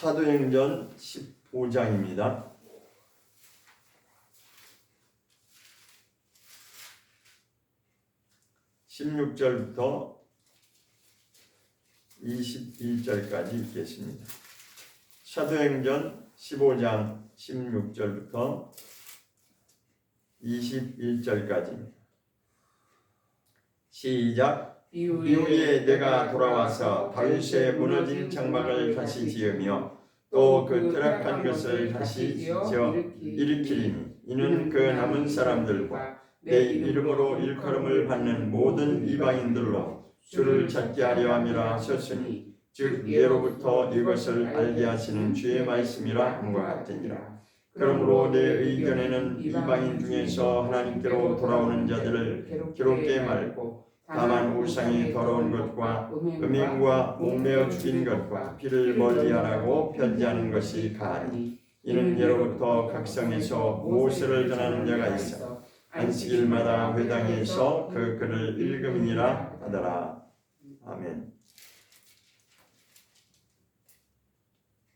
사도행전 15장입니다. 16절부터 21절까지 읽겠습니다. 사도행전 15장 16절부터 21절까지입니다. 시작. 이후에 내가 돌아와서 다윗의 무너진 장막을 다시 지으며 또 그 퇴락한 것을 다시 지어 일으키리니 이는 그 남은 사람들과 내 이름으로 일컬음을 받는 모든 이방인들로 주를 찾게 하려 함이라 하셨으니 즉 예로부터 이것을 알게 하시는 주의 말씀이라 함과 같으니라. 그러므로 내 의견에는 이방인 중에서 하나님께로 돌아오는 자들을 기록게 말고 다만 우상이 더러운 것과 음행과 목매어 죽인 것과 피를 멀리하라고 편지하는 것이 가하니 이는 예로부터 각성에서 모세를 전하는 자가 있어 안식일마다 회당에서 그 글을 읽음이니라 하더라. 아멘.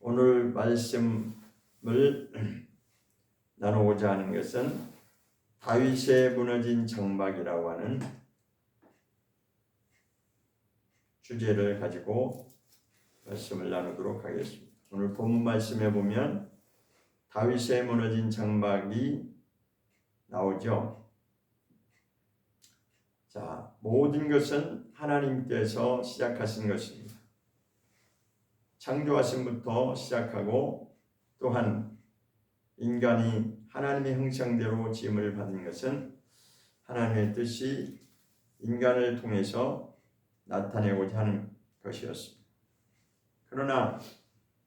오늘 말씀을 나누고자 하는 것은 다윗의 무너진 장막이라고 하는 주제를 가지고 말씀을 나누도록 하겠습니다. 오늘 본문 말씀에 보면 다윗의 무너진 장막이 나오죠. 자, 모든 것은 하나님께서 시작하신 것입니다. 창조하심부터 시작하고 또한 인간이 하나님의 형상대로 지음을 받은 것은 하나님의 뜻이 인간을 통해서 나타내고자 하는 것이었습니다. 그러나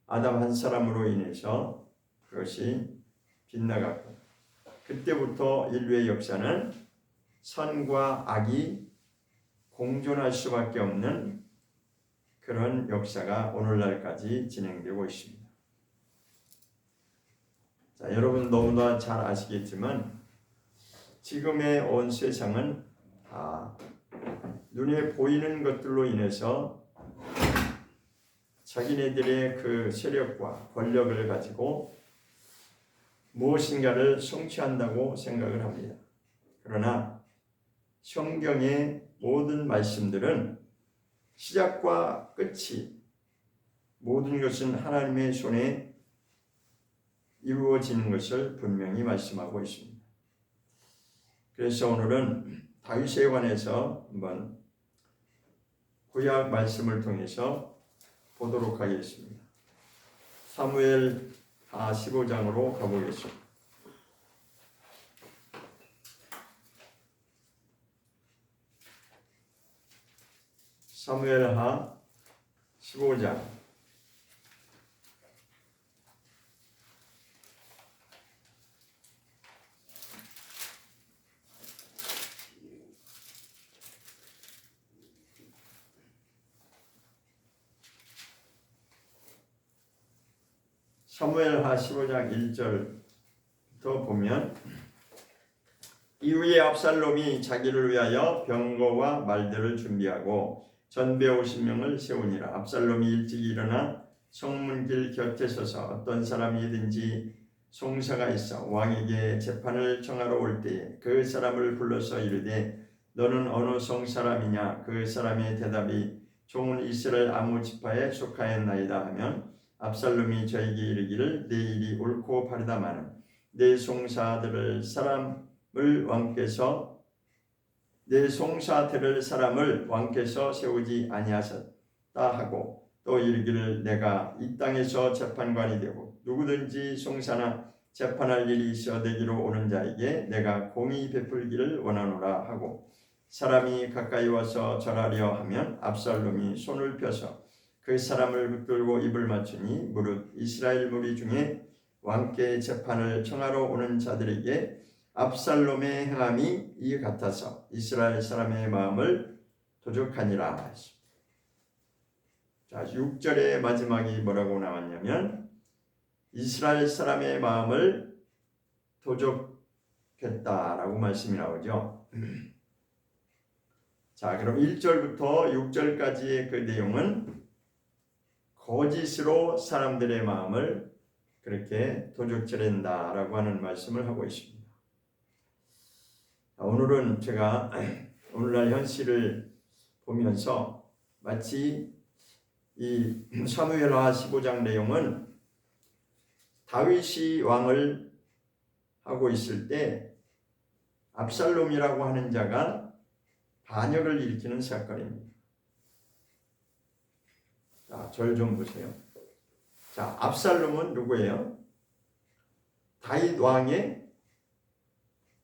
아담 한 사람으로 인해서 그것이 빗나갔고 그때부터 인류의 역사는 선과 악이 공존할 수밖에 없는 그런 역사가 오늘날까지 진행되고 있습니다. 자, 여러분 너무나 잘 아시겠지만 지금의 온 세상은 눈에 보이는 것들로 인해서 자기네들의 그 세력과 권력을 가지고 무엇인가를 성취한다고 생각을 합니다. 그러나 성경의 모든 말씀들은 시작과 끝이 모든 것은 하나님의 손에 이루어지는 것을 분명히 말씀하고 있습니다. 그래서 오늘은 다윗에 관해서 한번 구약 말씀을 통해서 보도록 하겠습니다. 사무엘하 15장으로 가보겠습니다. 사무엘하 15장 사무엘하 15장 1절부터 보면 이후에 압살롬이 자기를 위하여 병거와 말들을 준비하고 전배 50명을 세우니라. 압살롬이 일찍 일어나 성문길 곁에 서서 어떤 사람이든지 송사가 있어 왕에게 재판을 청하러 올 때에 그 사람을 불러서 이르되 너는 어느 성 사람이냐? 그 사람의 대답이 종은 이스라엘 아무 지파에 속하였나이다 하면 압살롬이 저에게 이르기를 내 일이 옳고 바르다마는 내 송사들을 사람을 왕께서 세우지 아니하셨다 하고 또 이르기를 내가 이 땅에서 재판관이 되고 누구든지 송사나 재판할 일이 있어 내게로 오는 자에게 내가 공의 베풀기를 원하노라 하고 사람이 가까이 와서 절하려 하면 압살롬이 손을 펴서 그 사람을 붙들고 입을 맞추니 무릇 이스라엘 무리 중에 왕께 재판을 청하러 오는 자들에게 압살롬의 행함이 이 같아서 이스라엘 사람의 마음을 도적하니라. 자, 6절의 마지막이 뭐라고 나왔냐면 이스라엘 사람의 마음을 도적했다라고 말씀이 나오죠. 자, 그럼 1절부터 6절까지의 그 내용은 거짓으로 사람들의 마음을 그렇게 도적질한다라고 하는 말씀을 하고 있습니다. 오늘은 제가 오늘날 현실을 보면서 마치 이 사무엘하 15장 내용은 다윗이 왕을 하고 있을 때 압살롬이라고 하는 자가 반역을 일으키는 사건입니다. 자, 절 좀 보세요. 자, 압살롬은 누구예요? 다윗 왕의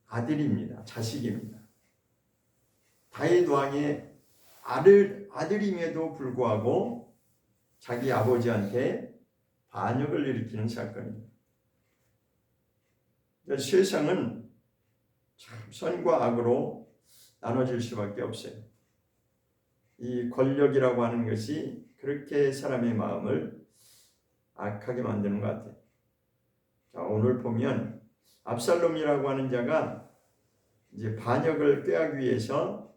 아들입니다. 자식입니다. 다윗 왕의 아들임에도 불구하고 자기 아버지한테 반역을 일으키는 사건입니다. 세상은 참 선과 악으로 나눠질 수밖에 없어요. 이 권력이라고 하는 것이 그렇게 사람의 마음을 악하게 만드는 것 같아요. 자, 오늘 보면 압살롬이라고 하는 자가 이제 반역을 꾀하기 위해서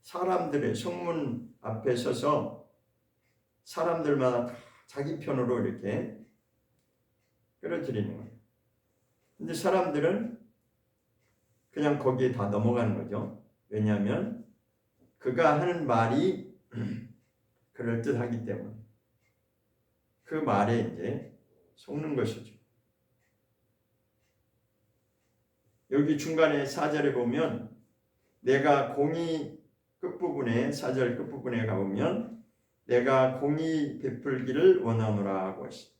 사람들의 성문 앞에 서서 사람들마다 다 자기 편으로 이렇게 끌어들이는 거예요. 근데 사람들은 그냥 거기에 다 넘어가는 거죠. 왜냐하면 그가 하는 말이 그럴듯하기 때문에 그 말에 이제 속는 것이죠. 여기 중간에 4절에 보면 내가 공의 끝부분에 4절 끝부분에 가보면 내가 공의 베풀기를 원하노라 하고 있습니다.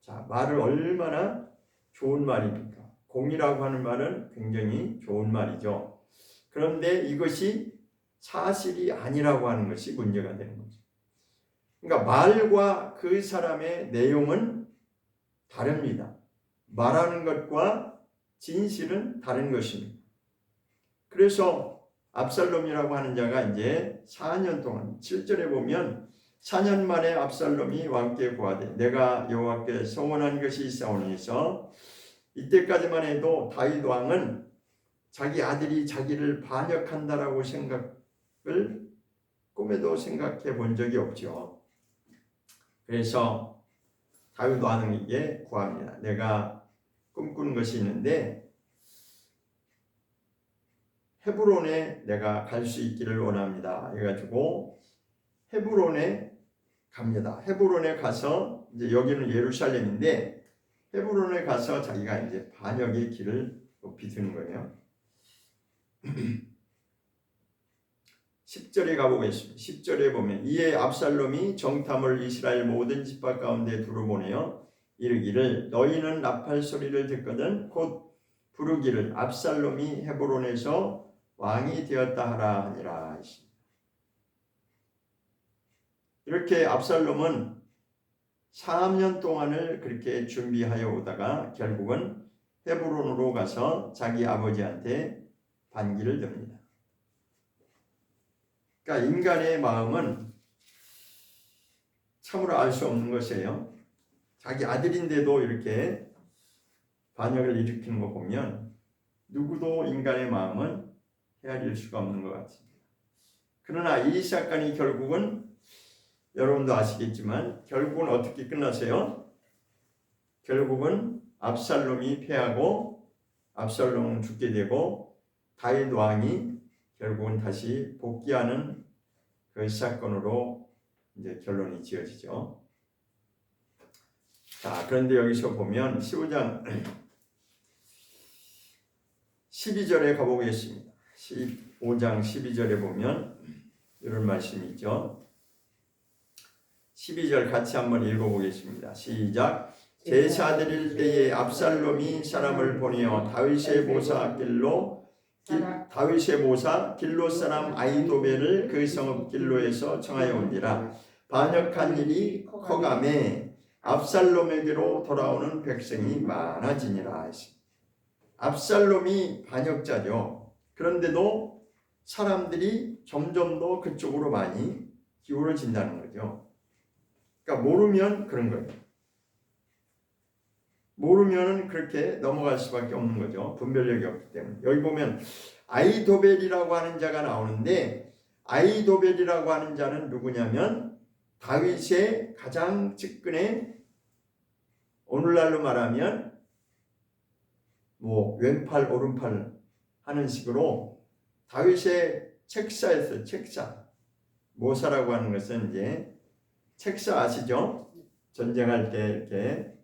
자, 말을 얼마나 좋은 말입니까? 공의라고 하는 말은 굉장히 좋은 말이죠. 그런데 이것이 사실이 아니라고 하는 것이 문제가 되는 거죠. 그러니까 말과 그 사람의 내용은 다릅니다. 말하는 것과 진실은 다른 것입니다. 그래서 압살롬이라고 하는 자가 이제 4년 동안 7절에 보면 4년 만에 압살롬이 왕께 구하되 내가 여호와께 서원한 것이 있사오니서 이때까지만 해도 다윗 왕은 자기 아들이 자기를 반역한다라고 생각을 꿈에도 생각해 본 적이 없죠. 그래서 다윗 왕에게 구합니다. 내가 꿈꾸는 것이 있는데 헤브론에 내가 갈 수 있기를 원합니다. 해가지고 헤브론에 갑니다. 헤브론에 가서 이제 여기는 예루살렘인데 헤브론에 가서 자기가 이제 반역의 길을 높이 드는 거예요. 10절에 가보겠습니다. 10절에 보면 이에 압살롬이 정탐을 이스라엘 모든 지파 가운데 두루 보내어 이르기를 너희는 나팔 소리를 듣거든 곧 부르기를 압살롬이 헤브론에서 왕이 되었다 하라 하니라. 이렇게 압살롬은 3년 동안을 그렇게 준비하여 오다가 결국은 헤브론으로 가서 자기 아버지한테 반기를 듭니다. 그러니까 인간의 마음은 참으로 알 수 없는 것이에요. 자기 아들인데도 이렇게 반역을 일으키는 거 보면 누구도 인간의 마음은 헤아릴 수가 없는 것 같습니다. 그러나 이 사건이 결국은 여러분도 아시겠지만 결국은 어떻게 끝났어요? 결국은 압살롬이 패하고 압살롬은 죽게 되고 다윗 왕이 결국은 다시 복귀하는 그 사건으로 이제 결론이 지어지죠. 자, 그런데 여기서 보면 15장 12절에 가보겠습니다. 15장 12절에 보면 이런 말씀이 있죠. 12절 같이 한번 읽어보겠습니다. 시작. 제사 드릴 때에 압살롬이 사람을 보내어 다윗의 모사 길로 사람 아히도벨을 그 성읍 길로에서 청하여 온지라 반역한 일이 커가매 압살롬에게로 돌아오는 백성이 많아지니라. 압살롬이 반역자죠. 그런데도 사람들이 점점 더 그쪽으로 많이 기울어진다는 거죠. 그러니까 모르면 그런 거예요. 모르면은 그렇게 넘어갈 수밖에 없는 거죠. 분별력이 없기 때문에. 여기 보면 아히도벨이라고 하는 자가 나오는데 아히도벨이라고 하는 자는 누구냐면 다윗의 가장 측근에 오늘날로 말하면 뭐 왼팔 오른팔 하는 식으로 다윗의 책사에서 책사 모사라고 하는 것은 이제 책사 아시죠? 전쟁할 때 이렇게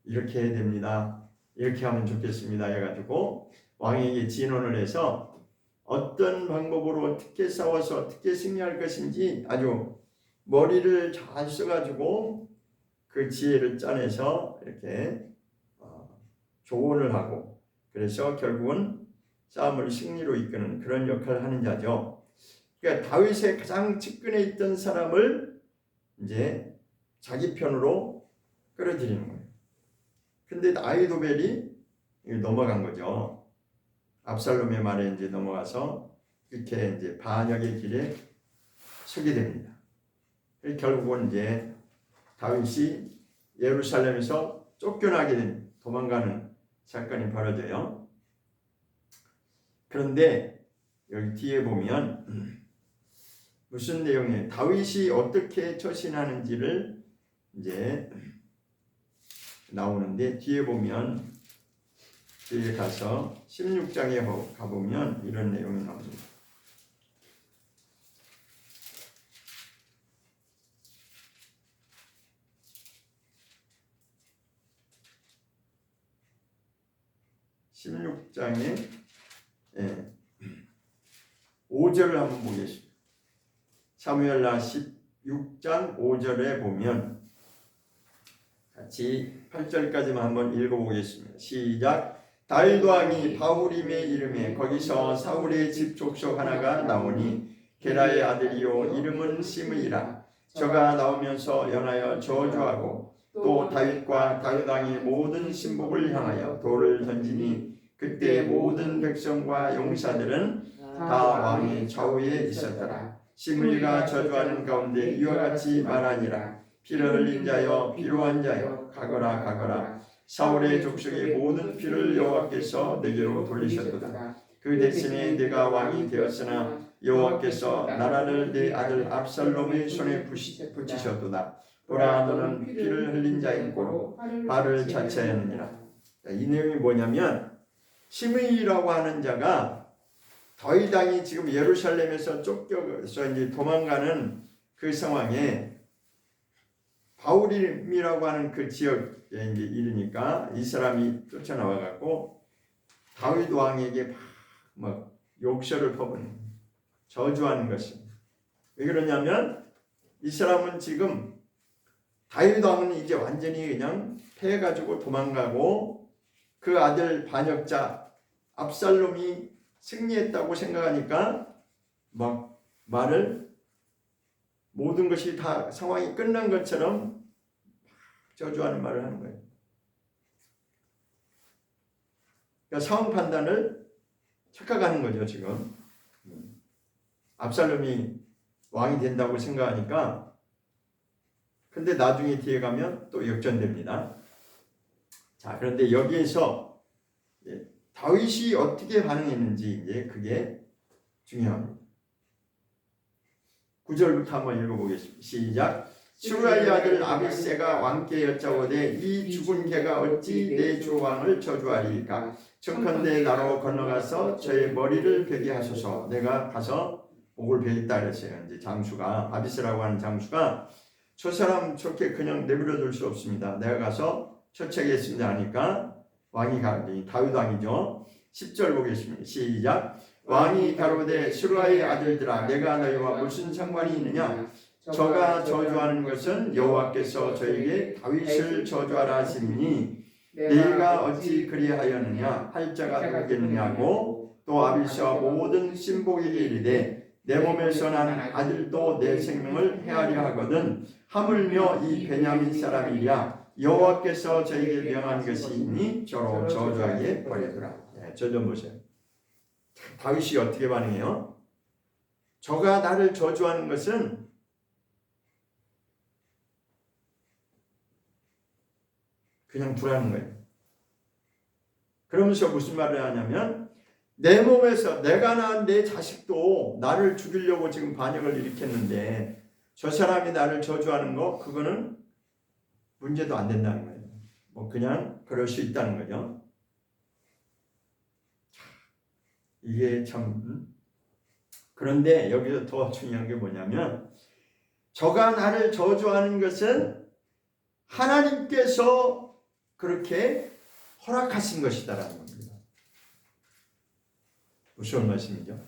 이렇게 해야 됩니다. 이렇게 하면 좋겠습니다. 해가지고 왕에게 진언을 해서 어떤 방법으로 어떻게 싸워서 어떻게 승리할 것인지 아주 머리를 잘 써가지고 그 지혜를 짜내서 이렇게 조언을 하고 그래서 결국은 싸움을 승리로 이끄는 그런 역할을 하는 자죠. 그러니까 다윗의 가장 측근에 있던 사람을 이제 자기 편으로 끌어들이는 거예요. 근데 아히도벨이 넘어간 거죠. 압살롬의 말에 이제 넘어가서 이렇게 이제 반역의 길에 서게 됩니다. 결국은 이제 다윗이 예루살렘에서 쫓겨나게 된 도망가는 사건이 벌어져요. 그런데 여기 뒤에 보면 무슨 내용이에요? 다윗이 어떻게 처신하는지를 이제 나오는데 뒤에 보면 뒤에 가서 16장에 가보면 이런 내용이 나옵니다. (16장에) 5절을 한번 보겠습니다. 사무엘하 16장 5절에 보면 같이 8절까지만 한번 읽어보겠습니다. 시작. 다윗 왕이 바후림에 이름에 거기서 사울의 집 족속 하나가 나오니 게라의 아들이요 이름은 시므이라. 저가 나오면서 연하여 저주하고 또 다윗과 다윗 왕의 모든 신복을 향하여 돌을 던지니 그때 모든 백성과 용사들은 다 왕의 좌우에 있었더라. 시므이가 저주하는 가운데 이와 같이 말하니라. 피를 흘린 자여 피로한 자여 가거라 가거라. 사울의 족속의 모든 피를 여호와께서 내게로 돌리셨도다. 그 대신에 내가 왕이 되었으나 여호와께서 나라를 내 아들 압살롬의 손에 붙이셨도다. 보라 너는 피를 흘린 자인 고로 발을 자체하느니라. 이 내용이 뭐냐면 시므이라고 하는 자가 다윗 왕이 지금 예루살렘에서 쫓겨서 이제 도망가는 그 상황에 바후림이라고 하는 그 지역에 이제 이르니까 이 사람이 쫓아나와 갖고 다윗 왕에게 막 욕설을 퍼붓는 저주하는 것입니다. 왜 그러냐면 이 사람은 지금 다윗 왕은 이제 완전히 그냥 패해가지고 도망가고 그 아들 반역자 압살롬이 승리했다고 생각하니까 막 말을 모든 것이 다 상황이 끝난 것처럼 저주하는 말을 하는 거예요. 그러니까 상황 판단을 착각하는 거죠. 지금 압살롬이 왕이 된다고 생각하니까 근데 나중에 뒤에 가면 또 역전됩니다. 자, 그런데 여기에서 다윗이 어떻게 반응했는지 이제 그게 중요합니다. 9절부터 한번 읽어보겠습니다. 시작. 수라의 아들 아비새가 왕께 여짜오되 이 죽은 개가 어찌 내 주 왕을 저주하리까? 청컨대 나로 건너가서 저의 머리를 베게 하소서. 내가 가서 목을 베겠다 그랬어요. 이제 장수가 아비새라고 하는 장수가 저 사람 저렇게 그냥 내버려 둘 수 없습니다. 내가 가서 처치하겠습니다 하니까 왕이 다윗 왕이죠. 10절 보겠습니다. 시작. 왕이 가로되 수라의 아들들아 내가 너희와 무슨 상관이 있느냐? 저가 저주하는 것은 여호와께서 저에게 다윗을 저주하라 하시니 네가 어찌 그리하였느냐 할 자가 누구겠느냐고 또 아비새와 모든 신복에게 이르되 내 몸에서 나는 아들도 내 생명을 해하려 하거든 하물며 이 베냐민 사람이랴 여호와께서 저에게 명한 것이 있니 저로 저주하게 버리더라. 저 좀 보세요. 다윗이 어떻게 반응해요? 저가 나를 저주하는 것은 그냥 두라는 거예요. 그러면서 무슨 말을 하냐면 내 몸에서 내가 낳은 내 자식도 나를 죽이려고 지금 반역을 일으켰는데 저 사람이 나를 저주하는 거 그거는 문제도 안 된다는 거예요. 뭐 그냥 그럴 수 있다는 거죠. 이게 참 그런데 여기서 더 중요한 게 뭐냐면 저가 나를 저주하는 것은 하나님께서 그렇게 허락하신 것이다라는 겁니다. 무서운 말씀이죠.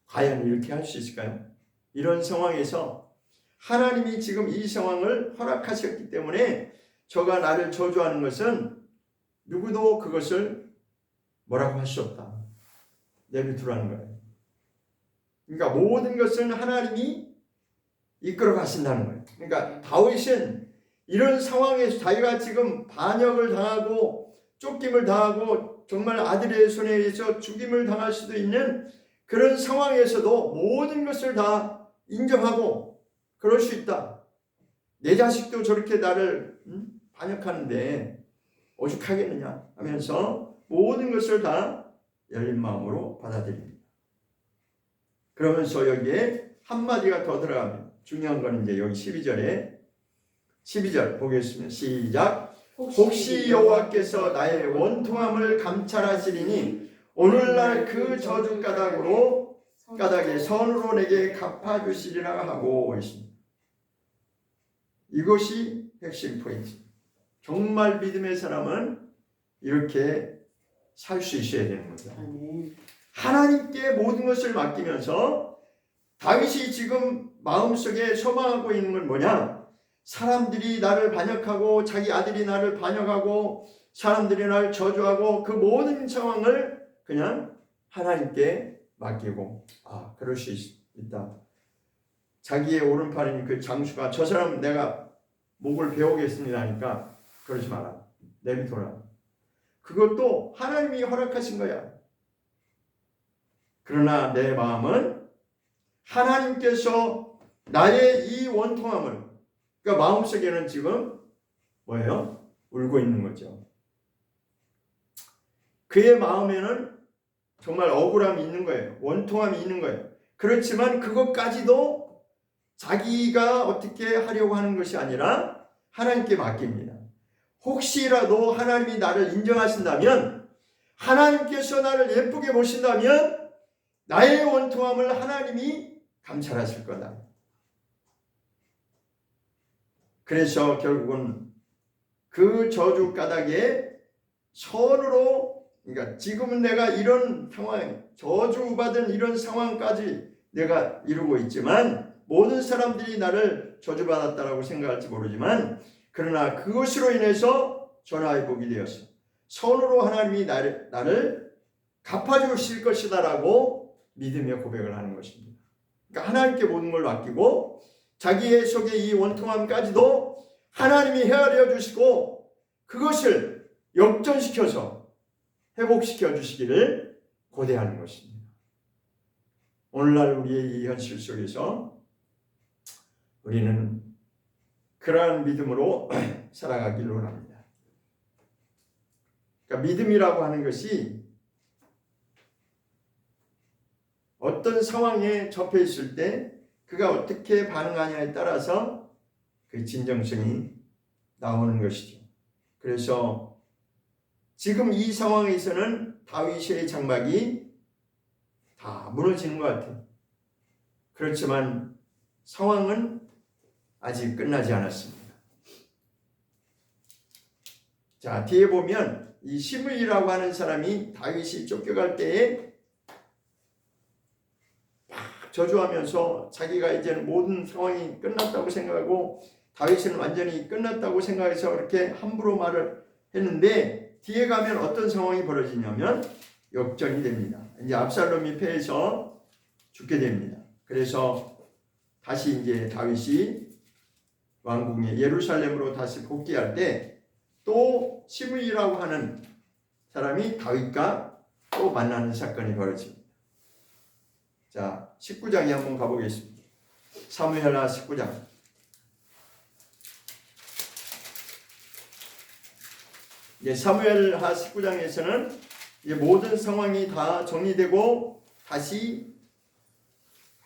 과연 이렇게 할 수 있을까요? 이런 상황에서 하나님이 지금 이 상황을 허락하셨기 때문에 저가 나를 저주하는 것은 누구도 그것을 뭐라고 할 수 없다. 내비두라는 거예요. 그러니까 모든 것은 하나님이 이끌어 가신다는 거예요. 그러니까 다윗은 이런 상황에서 자기가 지금 반역을 당하고 쫓김을 당하고 정말 아들의 손에 의해서 죽임을 당할 수도 있는 그런 상황에서도 모든 것을 다 인정하고 그럴 수 있다. 내 자식도 저렇게 나를 반역하는데 오죽하겠느냐 하면서 모든 것을 다 열린 마음으로 받아들입니다. 그러면서 여기에 한마디가 더 들어가면 중요한 건 이제 여기 12절 보겠습니다. 시작. 혹시 여호와께서 나의 원통함을 감찰하시리니 오늘날 그 저주 까닭에 선으로 내게 갚아주시리라 하고 있습니다. 이것이 핵심 포인트입니다. 정말 믿음의 사람은 이렇게 살 수 있어야 되는 거죠. 하나님께 모든 것을 맡기면서 다윗이 지금 마음속에 소망하고 있는 건 뭐냐? 사람들이 나를 반역하고 자기 아들이 나를 반역하고 사람들이 나를 저주하고 그 모든 상황을 그냥 하나님께 맡기고 그럴 수 있다. 자기의 오른팔인 그 장수가 저 사람 내가 목을 베오겠습니다 하니까 그러지 마라. 내비둬라. 그것도 하나님이 허락하신 거야. 그러나 내 마음은 하나님께서 나의 이 원통함을 그러니까 마음속에는 지금 뭐예요? 울고 있는 거죠. 그의 마음에는 정말 억울함이 있는 거예요. 원통함이 있는 거예요. 그렇지만 그것까지도 자기가 어떻게 하려고 하는 것이 아니라 하나님께 맡깁니다. 혹시라도 하나님이 나를 인정하신다면 하나님께서 나를 예쁘게 보신다면 나의 원통함을 하나님이 감찰하실 거다. 그래서 결국은 그 저주 까닭에 선으로 그러니까 지금은 내가 이런 상황 저주받은 이런 상황까지 내가 이루고 있지만 모든 사람들이 나를 저주받았다라고 생각할지 모르지만 그러나 그것으로 인해서 전화의 복이 되었어. 선으로 하나님이 나를 갚아주실 것이다라고 믿으며 고백을 하는 것입니다. 그러니까 하나님께 모든 걸 맡기고 자기의 속의 이 원통함까지도 하나님이 헤아려 주시고 그것을 역전시켜서 회복시켜 주시기를 고대하는 것입니다. 오늘날 우리의 이 현실 속에서 우리는 그러한 믿음으로 살아가길 원합니다. 그러니까 믿음이라고 하는 것이 어떤 상황에 접해 있을 때 그가 어떻게 반응하냐에 따라서 그 진정성이 나오는 것이죠. 그래서 지금 이 상황에서는 다윗의 장막이 다 무너지는 것 같아요. 그렇지만 상황은 아직 끝나지 않았습니다. 자, 뒤에 보면 이 시므이라고 하는 사람이 다윗이 쫓겨갈 때에 막 저주하면서 자기가 이제는 모든 상황이 끝났다고 생각하고 다윗은 완전히 끝났다고 생각해서 그렇게 함부로 말을 했는데 뒤에 가면 어떤 상황이 벌어지냐면 역전이 됩니다. 이제 압살롬이 패해서 죽게 됩니다. 그래서 다시 이제 다윗이 왕궁에 예루살렘으로 다시 복귀할 때 또 시므이라고 하는 사람이 다윗과 또 만나는 사건이 벌어집니다. 자, 19장에 한번 가보겠습니다. 사무엘하 19장. 사무엘하 19장에서는 모든 상황이 다 정리되고 다시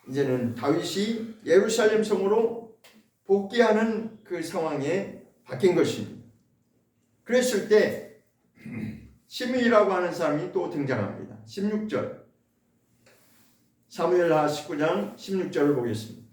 이제는 다윗이 예루살렘 성으로 복귀하는 그 상황에 바뀐 것입니다. 그랬을 때 시므이라고 하는 사람이 또 등장합니다. 16절 사무엘하 19장 16절을 보겠습니다.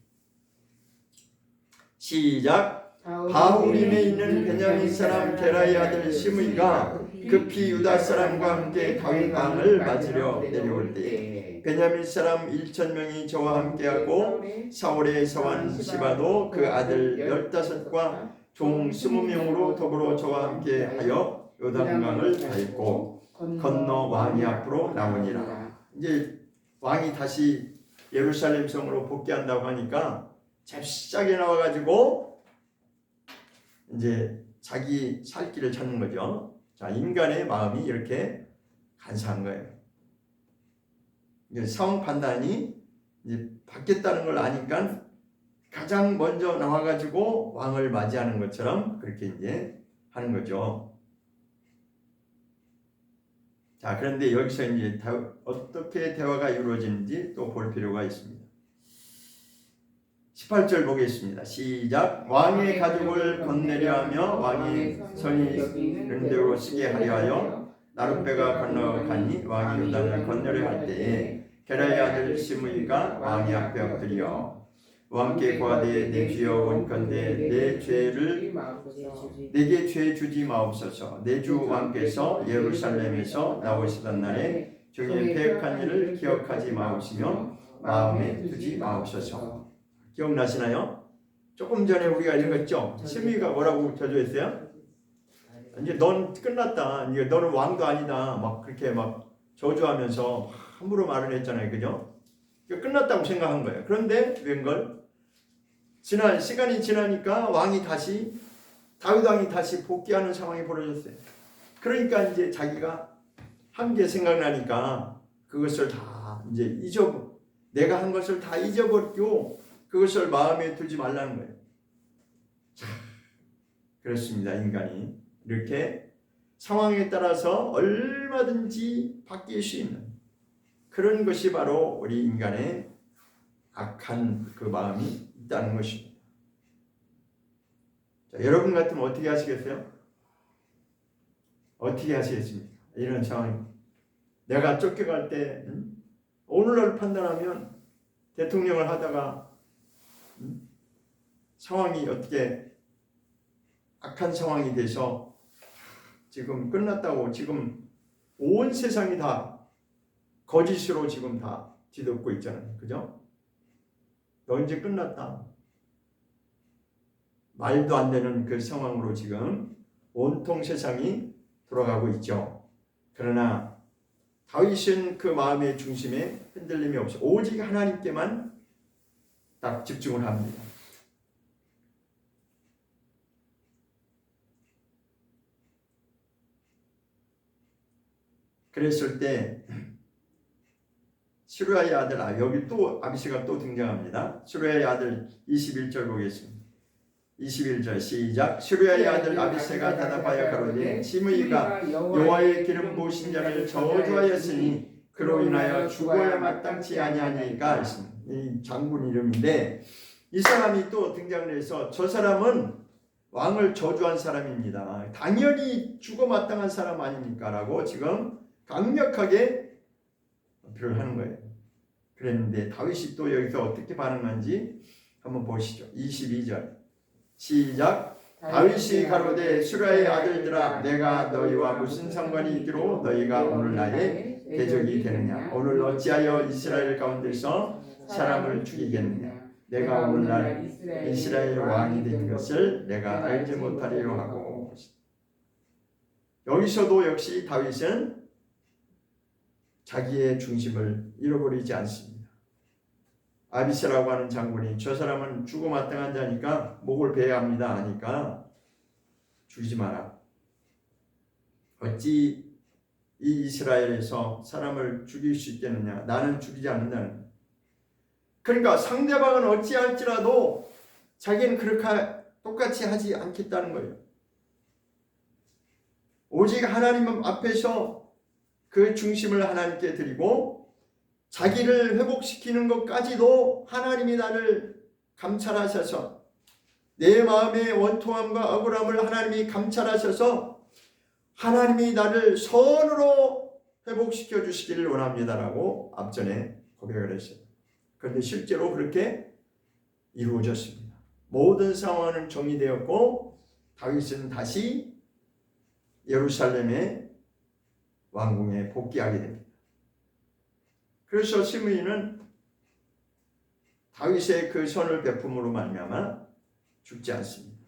시작. 바후림에 있는 베냐민 사람 게라의 아들 시므이가 급히 유다 사람과 함께 다윗 왕을 맞으려 내려올 때에 베냐민 사람 1,000명이 저와 함께하고 사울의 서원 시바도 그 아들 15과 종 20명으로 더불어 저와 함께하여 요단강을 밟고 건너 왕이 앞으로 나오니라. 이제 왕이 다시 예루살렘 성으로 복귀한다고 하니까 잽싸게 나와가지고 이제 자기 살 길을 찾는 거죠. 자, 인간의 마음이 이렇게 간사한 거예요. 이제 상황 판단이 이제 바뀌었다는 걸 아니까 가장 먼저 나와가지고 왕을 맞이하는 것처럼 그렇게 이제 하는 거죠. 자, 그런데 여기서 이제 어떻게 대화가 이루어지는지 또 볼 필요가 있습니다. 18절 보겠습니다. 시작. 왕의 가죽을 건네려 하며 왕이 선이 른대로 쓰게 하려 하여 나룻배가 건너가니 왕이 요단을 건너려 할 때에 게라의 아들 시므이가 왕의 앞에 엎드려 왕께 고하되 내 주여 원컨대 내게 죄 주지 마옵소서. 내 주 왕께서 예루살렘에서 나오시던 날에 종의 패역한 일을 기억하지 마옵시며 마음에 두지 마옵소서. 기억나시나요? 조금 전에 우리가 읽었죠? 시므이가 뭐라고 저주했어요? 이제 넌 끝났다. 이제 너는 왕도 아니다. 막 그렇게 막 저주하면서 함부로 말을 했잖아요. 그죠? 끝났다고 생각한 거예요. 그런데 웬걸? 시간이 지나니까 다윗 왕이 다시 복귀하는 상황이 벌어졌어요. 그러니까 이제 자기가 한 게 생각나니까 그것을 다 이제 내가 한 것을 다 잊어버리고 그것을 마음에 두지 말라는 거예요. 자, 그렇습니다. 인간이 이렇게 상황에 따라서 얼마든지 바뀔 수 있는 그런 것이 바로 우리 인간의 악한 그 마음이 있다는 것입니다. 자, 여러분 같으면 어떻게 하시겠어요? 어떻게 하시겠습니까? 이런 상황. 내가 쫓겨갈 때 오늘날 판단하면 대통령을 하다가 상황이 어떻게 악한 상황이 돼서 지금 끝났다고 지금 온 세상이 다 거짓으로 지금 다 뒤덮고 있잖아요. 그죠? 너 이제 끝났다. 말도 안 되는 그 상황으로 지금 온통 세상이 돌아가고 있죠. 그러나 다윗은 그 마음의 중심에 흔들림이 없이 오직 하나님께만 딱 집중을 합니다. 그랬을 때 스루야의 아들 여기 또 아비새가 또 등장합니다. 스루야의 아들 21절 보겠습니다. 21절 시작. 스루야의 아들 아비새가 대답하여 가로되 시므이가 여호와의 기름 부으신 자를 저주하였으니 그로 인하여 죽어야 마땅치 아니하니까. 이 장군 이름인데 이 사람이 또 등장을 해서 저 사람은 왕을 저주한 사람입니다. 당연히 죽어 마땅한 사람 아닙니까? 라고 지금 강력하게 어필을 하는 거예요. 그랬는데 다윗이 또 여기서 어떻게 반응한지 한번 보시죠. 22절 시작. 다윗이 가로되 스루야의 아들들아 내가 너희와 무슨 상관이 있기로 너희가 오늘 나의 대적이 되느냐. 오늘 어찌하여 이스라엘 가운데서 사람을 죽이겠느냐. 내가 오늘날 이스라엘 왕이 된 것을 내가 알지 못하리로 하고. 여기서도 역시 다윗은 자기의 중심을 잃어버리지 않습니다. 아비새라고 하는 장군이 저 사람은 죽어 마땅한 자니까 목을 베야 합니다 하니까 죽이지 마라. 어찌 이 이스라엘에서 사람을 죽일 수 있겠느냐. 나는 죽이지 않는다는 거예요. 그러니까 상대방은 어찌할지라도 자기는 그렇게 똑같이 하지 않겠다는 거예요. 오직 하나님 앞에서 그 중심을 하나님께 드리고 자기를 회복시키는 것까지도 하나님이 나를 감찰하셔서 내 마음의 원통함과 억울함을 하나님이 감찰하셔서 하나님이 나를 선으로 회복시켜 주시기를 원합니다라고 앞전에 고백을 했어요. 그런데 실제로 그렇게 이루어졌습니다. 모든 상황은 정리되었고 다윗은 다시 예루살렘의 왕궁에 복귀하게 됩니다. 그래서 시므이는 다윗의 그 선을 베품으로 말미암아 죽지 않습니다.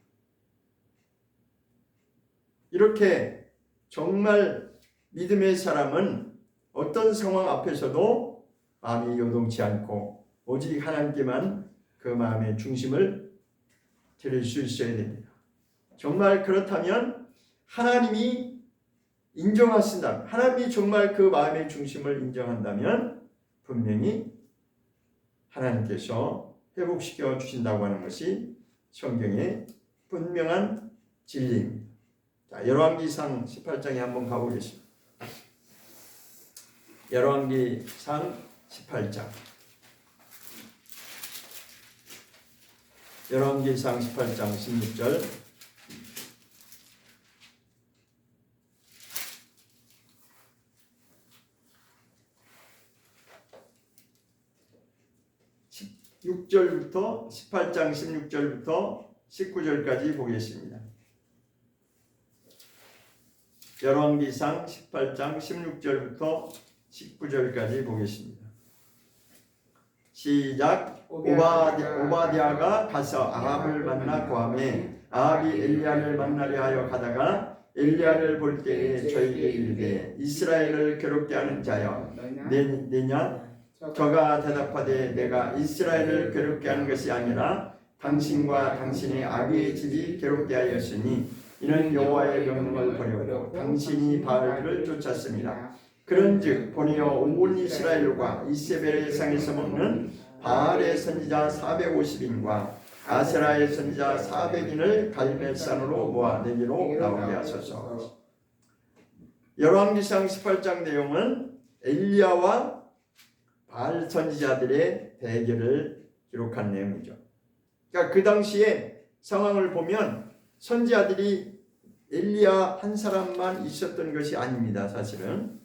이렇게 정말 믿음의 사람은 어떤 상황 앞에서도 마음이 요동치 않고 오직 하나님께만 그 마음의 중심을 드릴 수 있어야 됩니다. 정말 그렇다면 하나님이 인정하신다면, 하나님이 정말 그 마음의 중심을 인정한다면 분명히 하나님께서 회복시켜 주신다고 하는 것이 성경의 분명한 진리입니다. 자, 열왕기상 18장에 한번 가보겠습니다. 열왕기상 18장. 열왕기상 18장 16절. (6절부터) 18장 16절부터 19절까지 보겠습니다. 열왕기상 18장 16절부터 19절까지 보겠습니다. 시작. 오바댜가 가서 아합을 만나 고하매 아합이 엘리야를 만나려 하여 가다가 엘리야를 볼 때에 저에게 이르되 이스라엘을 괴롭게 하는 자여 내냐? 저가 대답하되 내가 이스라엘을 괴롭게 하는 것이 아니라 당신과 당신의 아비의 집이 괴롭게 하였으니 이는 여호와의 명령을 버렸고 당신이 바알들을 쫓았습니다. 그런즉 보내어 온 이스라엘과 이세벨의 상에서 먹는 바알의 선지자 450인과 아세라의 선지자 400인을 갈멜산으로 모아 내게로 나오게 하소서. 열왕기상 18장 내용은 엘리야와 바알 선지자들의 대결을 기록한 내용이죠. 그러니까 그 당시에 상황을 보면 선지자들이 엘리야 한 사람만 있었던 것이 아닙니다. 사실은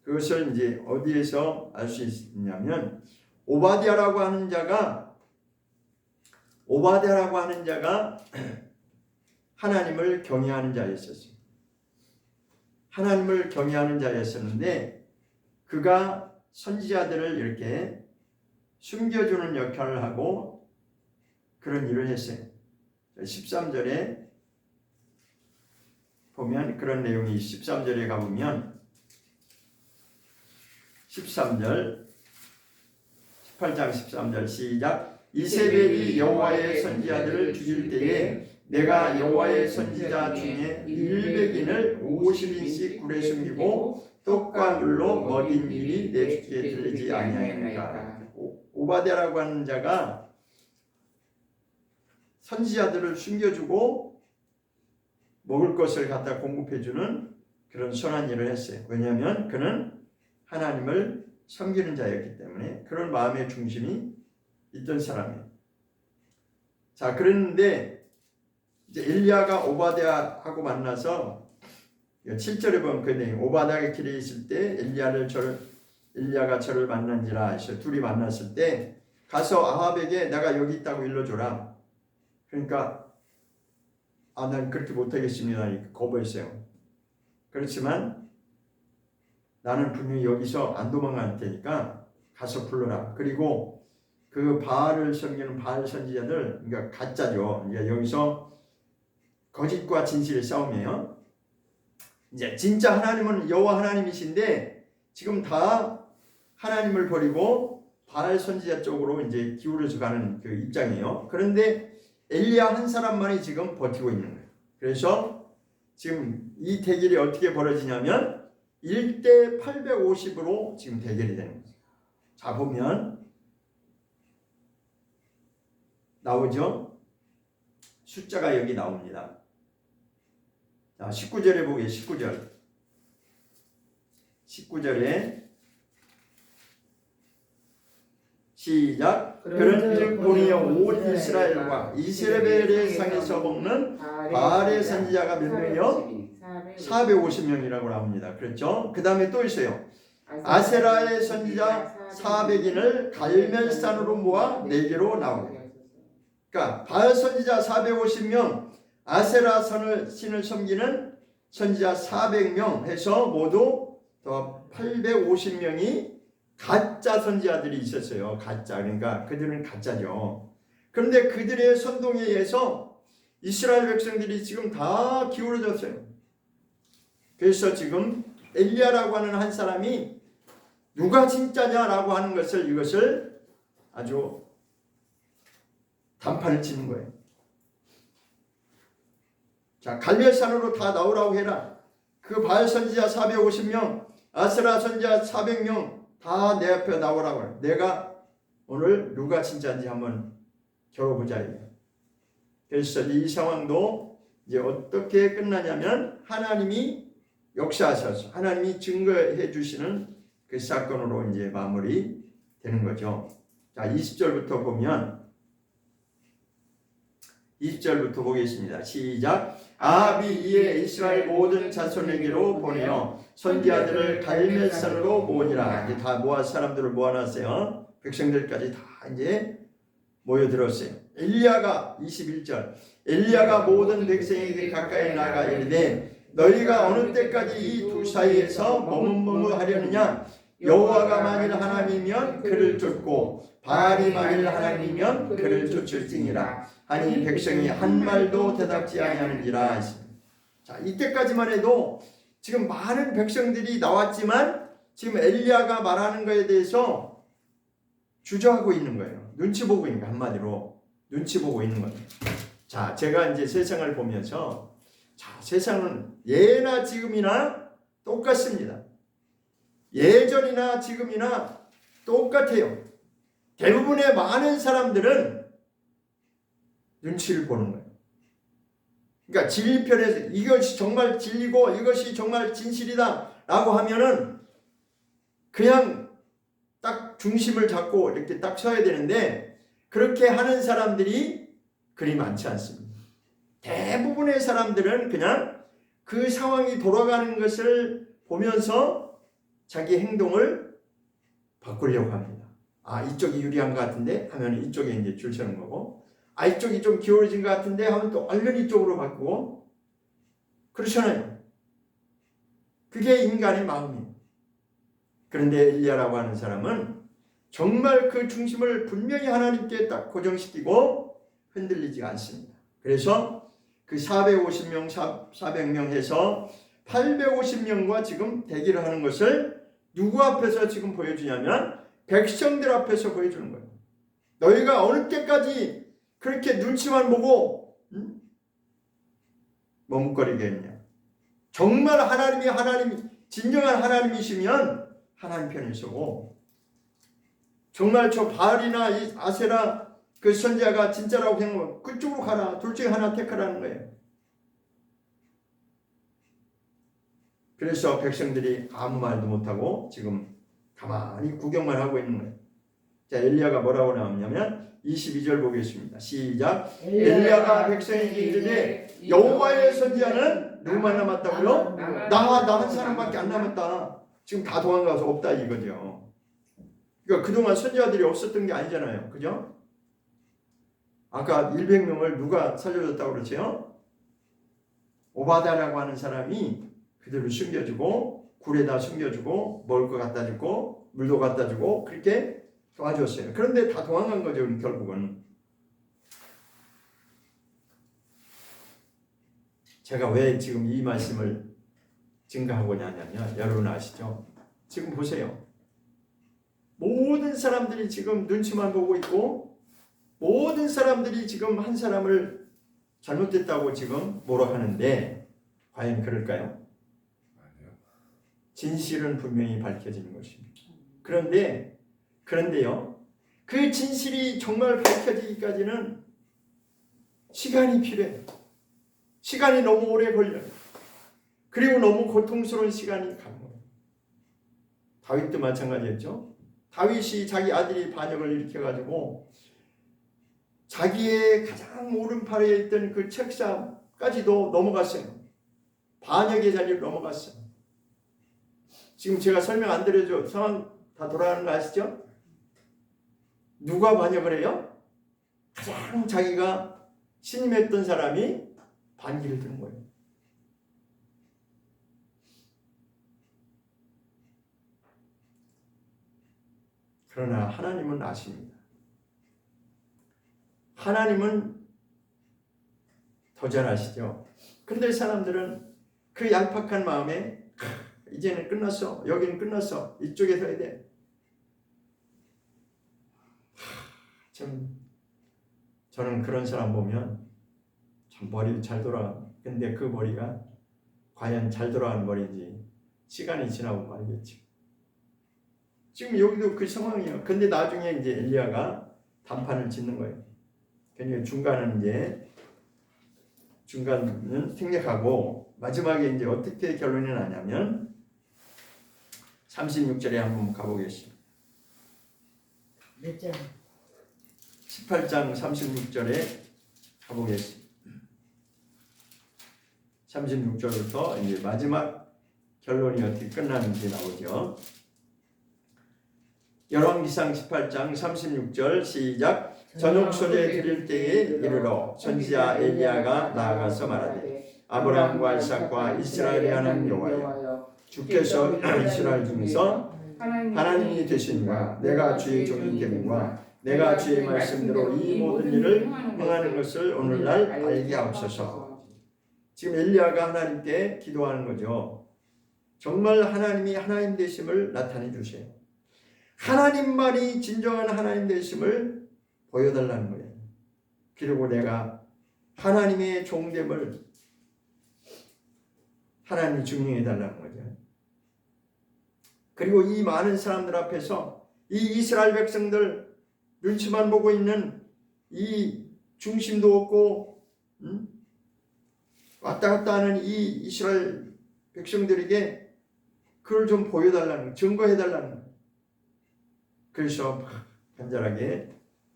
그것을 이제 어디에서 알 수 있냐면 오바댜라고 하는 자가 하나님을 경외하는 자였었어요. 하나님을 경외하는 자였었는데 그가 선지자들을 이렇게 숨겨주는 역할을 하고 그런 일을 했어요. 13절에 보면 그런 내용이 13절에 가보면 13절 18장 13절 시작. 이세벨이 여호와의 선지자들을 죽일 때에 내가 여호와의 선지자 중에 100인을 50인씩 굴에 숨기고 떡과 물로 먹인 일이 내 주께 들리지 아니하였나이까. 오바댜라고 하는 자가 선지자들을 숨겨주고 먹을 것을 갖다 공급해주는 그런 선한 일을 했어요. 왜냐하면 그는 하나님을 섬기는 자였기 때문에 그런 마음의 중심이 있던 사람이에요. 자, 그랬는데 이제 엘리야가 오바댜하고 만나서 7절에 보면 그 내용, 오바댜가 길에 있을 때 엘리야가 저를 만난지라 해서 둘이 만났을 때 가서 아합에게 내가 여기 있다고 일러줘라. 그러니까 난 그렇게 못하겠습니다. 거부했어요. 그렇지만 나는 분명히 여기서 안 도망갈 테니까 가서 불러라. 그리고 그 바알을 섬기는 바알 선지자들, 그러니까 가짜죠. 그러니까 여기서 거짓과 진실의 싸움이에요. 이제 진짜 하나님은 여호와 하나님이신데 지금 다 하나님을 버리고 바알 선지자 쪽으로 이제 기울어져 가는 그 입장이에요. 그런데 엘리야 한 사람만이 지금 버티고 있는 거예요. 그래서 지금 이 대결이 어떻게 벌어지냐면 1대 850으로 지금 대결이 되는 거예요. 자, 보면 나오죠? 숫자가 여기 나옵니다. 자, 19절에 보게 19절에 시작. 그런즉 본이여 온 이스라엘과 이스라엘의 상에서 먹는 바알의 선지자가 몇 명이요? 450명이라고 나옵니다. 그렇죠? 그 다음에 또 있어요. 아세라의 선지자 400인을 갈멜산으로 모아 네개로 나오고. 그러니까 바알 선지자 450명, 아세라 신을 섬기는 선지자 400명 해서 모두 더 850명이 가짜 선지자들이 있었어요. 가짜. 그러니까 그들은 가짜죠. 그런데 그들의 선동에 의해서 이스라엘 백성들이 지금 다 기울어졌어요. 그래서 지금 엘리야라고 하는 한 사람이 누가 진짜냐라고 하는 것을 이것을 아주 단판을 치는 거예요. 자, 갈멜산으로 다 나오라고 해라. 그 바알 선지자 450명, 아세라 선지자 400명 다 내 앞에 나오라고 해. 내가 오늘 누가 진짜인지 한번 겨뤄보자. 그래서 이 상황도 이제 어떻게 끝나냐면 하나님이 역사하셔서 하나님이 증거해 주시는 그 사건으로 이제 마무리 되는 거죠. 자, 20절부터 보면 20절부터 보겠습니다. 시작. 아합이 이에 이스라엘 모든 자손에게로 보내어 선지자들을 갈멜산으로 모으니라. 이제 다 사람들을 모아놨어요. 백성들까지 다 이제 모여들었어요. 엘리야가 21절. 엘리야가 모든 백성에게 가까이 나가 이르되 너희가 어느 때까지 이 두 사이에서 머뭇머뭇하려느냐? 여호와가 만일 하나님이면 그를 쫓고 바알이 만일 하나님이면 그를 쫓을지니라 하니 백성이 한 말도 대답지 아니하는지라. 자, 이때까지만 해도 지금 많은 백성들이 나왔지만 지금 엘리야가 말하는 것에 대해서 주저하고 있는 거예요. 눈치 보고 있는 거, 한마디로 눈치 보고 있는 거예요. 자, 제가 이제 세상을 보면서 자, 세상은 예나 지금이나 똑같습니다. 예전이나 지금이나 똑같아요. 대부분의 많은 사람들은 눈치를 보는 거예요. 그러니까 진리편에서 이것이 정말 진리고 이것이 정말 진실이다 라고 하면은 그냥 딱 중심을 잡고 이렇게 딱 서야 되는데 그렇게 하는 사람들이 그리 많지 않습니다. 대부분의 사람들은 그냥 그 상황이 돌아가는 것을 보면서 자기 행동을 바꾸려고 합니다. 아, 이쪽이 유리한 것 같은데 하면 이쪽에 이제 줄 서는 거고, 아, 이쪽이 좀 기울어진 것 같은데 하면 또 얼른 이쪽으로 바꾸고, 그렇잖아요. 그게 인간의 마음이에요. 그런데 엘리야라고 하는 사람은 정말 그 중심을 분명히 하나님께 딱 고정시키고 흔들리지 않습니다. 그래서 그 450명, 400명 해서 850명과 지금 대기를 하는 것을 누구 앞에서 지금 보여주냐면 백성들 앞에서 보여주는 거예요. 너희가 어느 때까지 그렇게 눈치만 보고 머뭇거리겠냐. 정말 하나님이 진정한 하나님이시면 하나님 편에 서고, 정말 저 바알이나 이 아세라 그 선지자가 진짜라고 생각하면 그쪽으로 가라. 둘 중에 하나 택하라는 거예요. 그래서 백성들이 아무 말도 못하고 지금 가만히 구경만 하고 있는 거예요. 자, 엘리야가 뭐라고 나오냐면 22절 보겠습니다. 시작. 엘리야가 백성에게 이르되 여호와의 선지자는 누구만 남았다고요? 나 한 사람밖에 안 남았다. 지금 다 도망가서 없다 이거죠. 그러니까 그동안 선지자들이 없었던 게 아니잖아요. 그죠? 아까 100명을 누가 살려줬다고 그러죠? 오바다라고 하는 사람이 그들을 숨겨주고 굴에다 숨겨주고 먹을 거 갖다 주고 물도 갖다 주고 그렇게 도와줬어요. 그런데 다 도망간 거죠. 결국은. 제가 왜 지금 이 말씀을 증가하고자 하냐면 여러분 아시죠? 지금 보세요. 모든 사람들이 지금 눈치만 보고 있고 모든 사람들이 지금 한 사람을 잘못됐다고 지금 뭐라 하는데 과연 그럴까요? 진실은 분명히 밝혀지는 것입니다. 그런데요, 그 진실이 정말 밝혀지기까지는 시간이 필요해요. 시간이 너무 오래 걸려요. 그리고 너무 고통스러운 시간이 가는 거예요. 다윗도 마찬가지였죠. 다윗이 자기 아들이 반역을 일으켜가지고 자기의 가장 오른팔에 있던 그 책상까지도 넘어갔어요. 반역의 자리로 넘어갔어요. 지금 제가 설명 안 드려줘. 상황 다 돌아가는 거 아시죠? 누가 반역을 해요? 가장 자기가 신임했던 사람이 반기를 드는 거예요. 그러나 하나님은 아십니다. 하나님은 더 잘 아시죠. 근데 사람들은 그 얄팍한 마음에 이제는 끝났어. 여기는 끝났어. 이쪽에 서야 돼. 저는 그런 사람 보면 참 머리 잘 돌아가. 근데 그 머리가 과연 잘 돌아가는 머리인지 시간이 지나고 말겠죠. 지금 여기도 그 상황이에요. 근데 나중에 이제 엘리야가 단판을 짓는 거예요. 그러니까 중간은 생략하고 마지막에 이제 어떻게 결론이 나냐면 36절에 한번 가보겠습니다. 몇 장? 18장 36절에 가보겠습니다. 36절부터 이제 마지막 결론이 어떻게 끝나는지 나오죠. 열왕기상 18장 36절 시작. 저녁 소재 드릴 때에 이르러 선지자 엘리야가 나아가서 말하되 아브라함과 이삭과 이스라엘의 하나님 여호와여 주께서 이스라엘 중에서 하나님이 되시니와 내가 주의 종이 됨과 내가 주의 말씀대로 이 모든 일을 행하는 것을 오늘날 알게 하옵소서. 지금 엘리야가 하나님께 기도하는 거죠. 정말 하나님이 하나님 되심을 나타내 주세요. 하나님만이 진정한 하나님 되심을 보여달라는 거예요. 그리고 내가 하나님의 종됨을 하나님이 증명해달라는 거죠. 그리고 이 많은 사람들 앞에서 이 이스라엘 백성들 눈치만 보고 있는 이 중심도 없고 왔다 갔다 하는 이 이스라엘 백성들에게 그걸 좀 보여달라는, 증거해달라는 거예요. 그래서 간절하게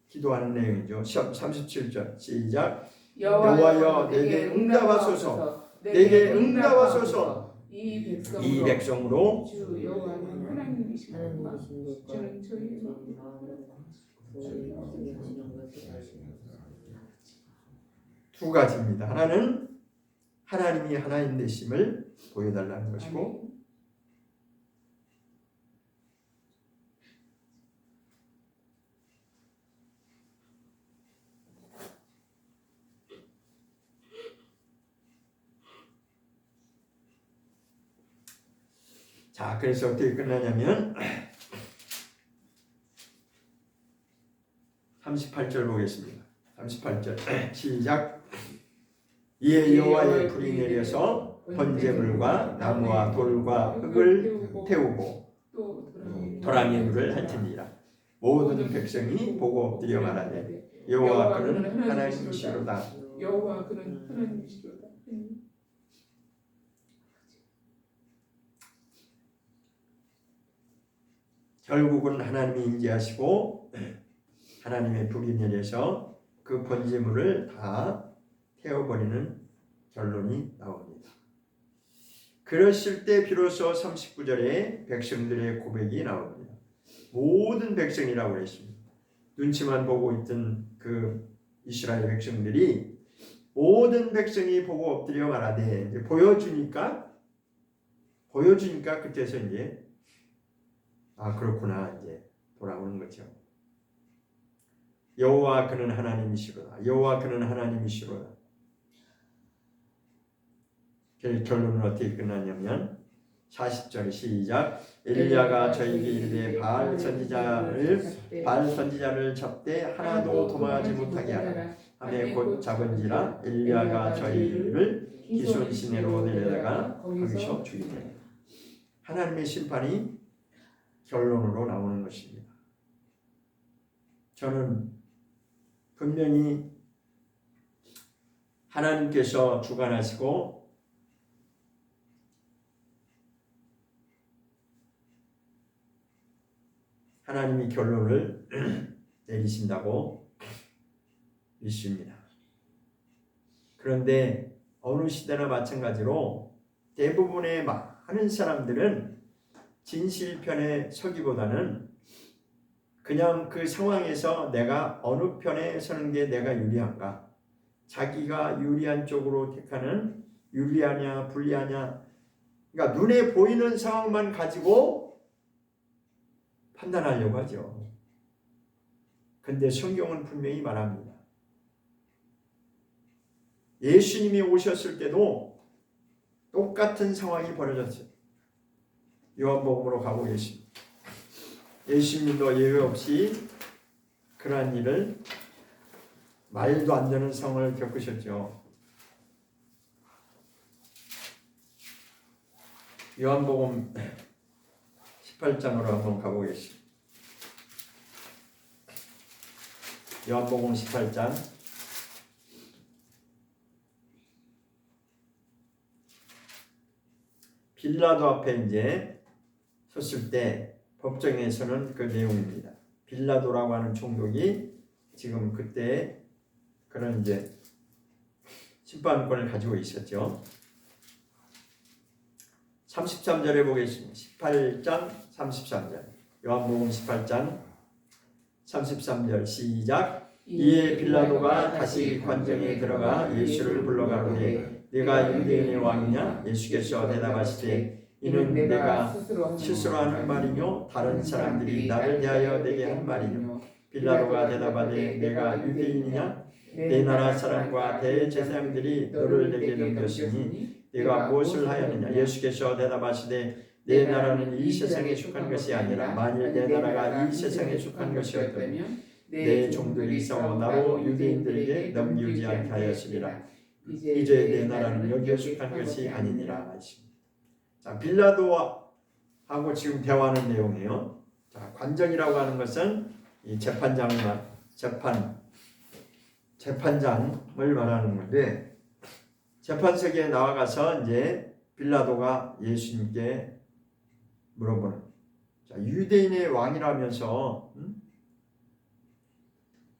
기도하는 내용이죠. 37절 시작. 여호와여 내게 응답하소서. 내게 응답하소서. 이 백성으로 주 여호와는 하나님이시니까 주는 저희의 두 가지입니다. 하나는 하나님이 하나님 되심을 보여달라는 것이고 자, 그래서 어떻게 끝나냐면 38절 보겠습니다. 38절 시작. 이에 여호와의 불이 내려서 번제물과 나무와 돌과 흙을 태우고 도랑의 물을 핥으니라. 모든 백성이 보고 엎드려 말하되 여호와 그는 하나님이시로다. 여호와 그는 하나님이시로다. 결국은 하나님이 인지하시고 하나님의 불이 내려서 그 번제물을 다 태워버리는 결론이 나옵니다. 그랬을 때 비로소 39절에 백성들의 고백이 나옵니다. 모든 백성이라고 했습니다. 눈치만 보고 있던 그 이스라엘 백성들이 모든 백성이 보고 엎드려 말하되 이제 보여주니까 그때서 이제 아 그렇구나 이제 돌아오는 거죠. 여호와 그는 하나님이시로다. 여호와 그는 하나님이시로다. 결론은 어떻게 끝났냐면 40절 시작. 엘리야가 저에게 이르되 바알 선지자를 잡되 하나도 도망하지 못하게 하라 하며 곧 잡은지라. 엘리야가 저희를 기손 시내로 내려다가 거기서 죽이되. 하나님의 심판이 결론으로 나오는 것입니다. 저는 분명히 하나님께서 주관하시고 하나님이 결론을 내리신다고 믿습니다. 그런데 어느 시대나 마찬가지로 대부분의 많은 사람들은 진실편에 서기보다는 그냥 그 상황에서 내가 어느 편에 서는 게 내가 유리한가, 자기가 유리한 쪽으로 택하는, 유리하냐 불리하냐, 그러니까 눈에 보이는 상황만 가지고 판단하려고 하죠. 근데 성경은 분명히 말합니다. 예수님이 오셨을 때도 똑같은 상황이 벌어졌어요. 요한복음으로 가보겠습니다. 예수님도 예외 없이 그러한 일을, 말도 안 되는 상황을 겪으셨죠. 요한복음 18장으로 한번 가보겠습니다. 요한복음 18장 빌라도 앞에 이제 섰을 때 법정에서는 그 내용입니다. 빌라도라고 하는 총독이 지금 그때 그런 이제 심판권을 가지고 있었죠. 33절에 보겠습니다. 18장 33절. 요한복음 18장 33절 시작. 이에 빌라도가 다시 관정에 들어가 예수를 불러가로되 네가 유대인의 왕이냐? 예수께서 대답하시되 이는 내가 스스로 하는 말이뇨 다른 사람들이 나를 대하여 내게 한 말이뇨. 빌라도가 대답하되 내가 유대인이냐? 내 나라 사람과 대제사장들이 너를 내게 넘겼으니 네가 무엇을 하였느냐? 예수께서 대답하시되 내 나라는 이 세상에 속한 것이 아니라 만일 내 나라가 이 세상에 속한 것이었다면 내 종들이 싸워 나로 유대인들에게 넘기지 않게 하였으리라. 이제 내 나라는 여기에 속한 것이 아니니라. 자, 빌라도하고 지금 대화하는 내용이에요. 자, 관정이라고 하는 것은 이 재판장을 말하는 건데, 재판석에 나와가서 이제 빌라도가 예수님께 물어보는, 자, 유대인의 왕이라면서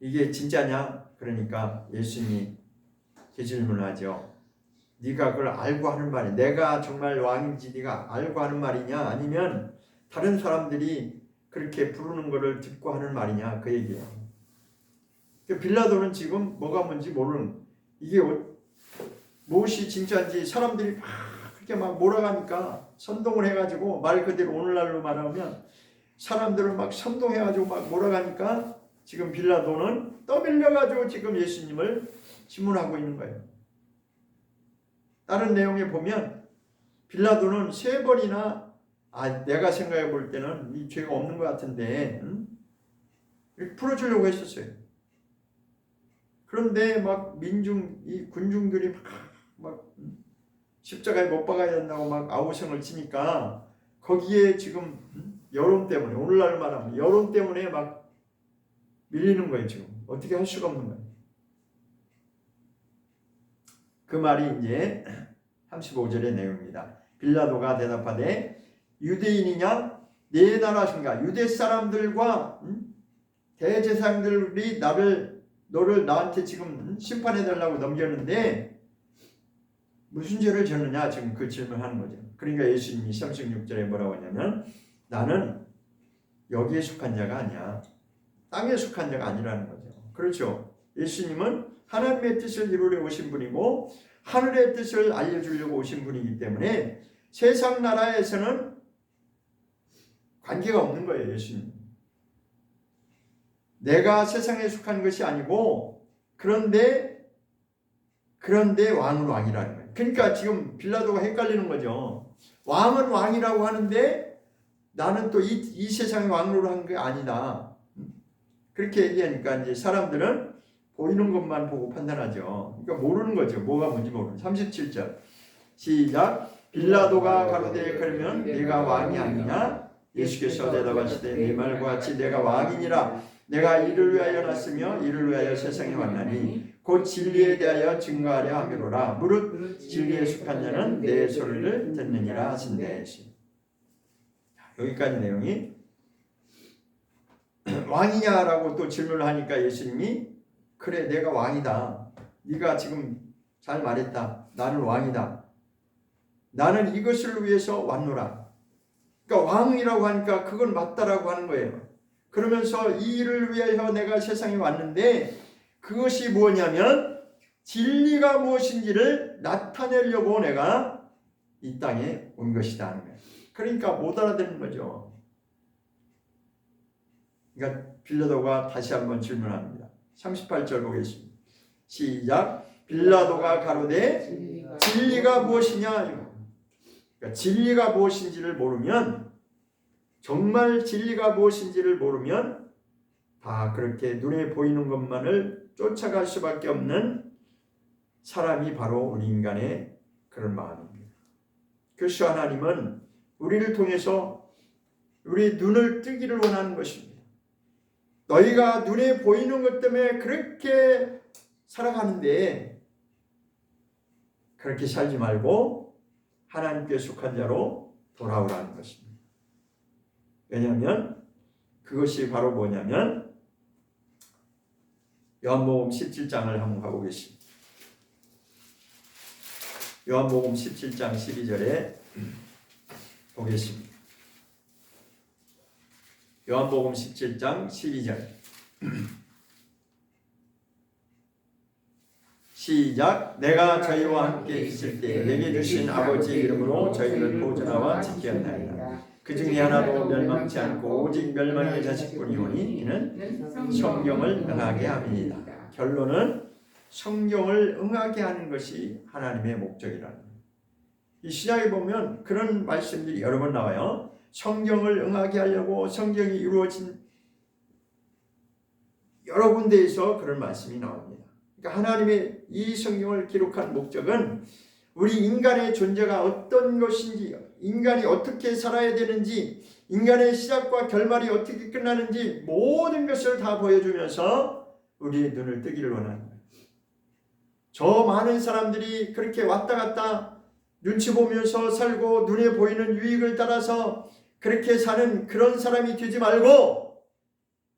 이게 진짜냐? 그러니까 예수님이 그 질문하죠. 네가 그걸 알고 하는 말이야? 내가 정말 왕인지 네가 알고 하는 말이냐? 아니면 다른 사람들이 그렇게 부르는 거를 듣고 하는 말이냐? 그 얘기예요. 빌라도는 지금 뭐가 뭔지 모르는, 이게 무엇이 진짜인지 사람들이 막 그렇게 막 몰아가니까 선동을 해가지고, 말 그대로 오늘날로 말하면 사람들을 막 선동해가지고 막 몰아가니까 지금 빌라도는 떠밀려가지고 지금 예수님을 질문하고 있는 거예요. 다른 내용에 보면 빌라도는 3번이나 내가 생각해 볼 때는 이 죄가 없는 것 같은데 풀어주려고 했었어요. 그런데 막 이 군중들이 막 십자가에 못 박아야 된다고 막 아우성을 치니까 거기에 지금 여론 때문에, 오늘날 말하면 여론 때문에 막 밀리는 거예요. 지금 어떻게 할 수가 없는 거예요. 그 말이 이제 35절의 내용입니다. 빌라도가 대답하되 유대인이냐? 내 나라신가? 유대 사람들과 대제사장들이 너를 나한테 지금 심판해달라고 넘겼는데 무슨 죄를 졌느냐? 지금 그 질문하는 거죠. 그러니까 예수님이 36절에 뭐라고 하냐면 나는 여기에 속한 자가 아니야. 땅에 속한 자가 아니라는 거죠. 그렇죠. 예수님은 하나님의 뜻을 이루려 오신 분이고 하늘의 뜻을 알려주려고 오신 분이기 때문에 세상 나라에서는 관계가 없는 거예요. 예수님. 내가 세상에 속한 것이 아니고 그런데 왕은 왕이라는 거예요. 그러니까 지금 빌라도가 헷갈리는 거죠. 왕은 왕이라고 하는데 나는 또 이 세상의 왕으로 한 게 아니다. 그렇게 얘기하니까 이제 사람들은 보이는 것만 보고 판단하죠. 그러니까 모르는 거죠. 뭐가 뭔지 모르는. 37절 시작. 빌라도가 가로되 그러면 네가 왕이 아니냐? 예수께서 대답하시되 네 말과 같이 내가 왕이니라. 내가 이를 위하여 났으며 이를 위하여 세상에 왔나니 곧 진리에 대하여 증거하려 함이로라. 무릇 진리에 속한 자는 내 소리를 듣느니라 하신대. 여기까지 내용이 왕이냐라고 또 질문을 하니까 예수님이 그래 내가 왕이다. 네가 지금 잘 말했다. 나는 왕이다. 나는 이것을 위해서 왔노라. 그러니까 왕이라고 하니까 그건 맞다라고 하는 거예요. 그러면서 이 일을 위하여 내가 세상에 왔는데 그것이 뭐냐면 진리가 무엇인지를 나타내려고 내가 이 땅에 온 것이다 하는 거예요. 그러니까 못 알아듣는 거죠. 그러니까 빌라도가 다시 한번 질문합니다. 38절 보겠습니다. 시작. 빌라도가 가로되 진리가 무엇이냐. 그러니까 진리가 무엇인지를 모르면, 정말 진리가 무엇인지를 모르면 다 그렇게 눈에 보이는 것만을 쫓아갈 수밖에 없는 사람이 바로 우리 인간의 그런 마음입니다. 그래서 하나님은 우리를 통해서 우리 눈을 뜨기를 원하는 것입니다. 너희가 눈에 보이는 것 때문에 그렇게 살아가는데 그렇게 살지 말고 하나님께 속한 자로 돌아오라는 것입니다. 왜냐하면 그것이 바로 뭐냐면 요한복음 17장을 한번 가보겠습니다. 요한복음 17장 12절에 보겠습니다. 요한복음 17장 12절 시작. 내가 저희와 함께 있을 때 내게 주신 아버지 이름으로 저희를 보존하와 지켰나이다. 그 중에 하나도 멸망치 않고 오직 멸망의 자식뿐이오니 이는 성경을 응하게 함이니이다. 결론은 성경을 응하게 하는 것이 하나님의 목적이라는 거예요. 이 시작에 보면 그런 말씀들이 여러 번 나와요. 성경을 응하게 하려고 성경이 이루어진 여러 군데에서 그런 말씀이 나옵니다. 그러니까 하나님의 이 성경을 기록한 목적은 우리 인간의 존재가 어떤 것인지, 인간이 어떻게 살아야 되는지, 인간의 시작과 결말이 어떻게 끝나는지 모든 것을 다 보여주면서 우리의 눈을 뜨기를 원하는 거예요. 저 많은 사람들이 그렇게 왔다 갔다 눈치 보면서 살고 눈에 보이는 유익을 따라서 그렇게 사는 그런 사람이 되지 말고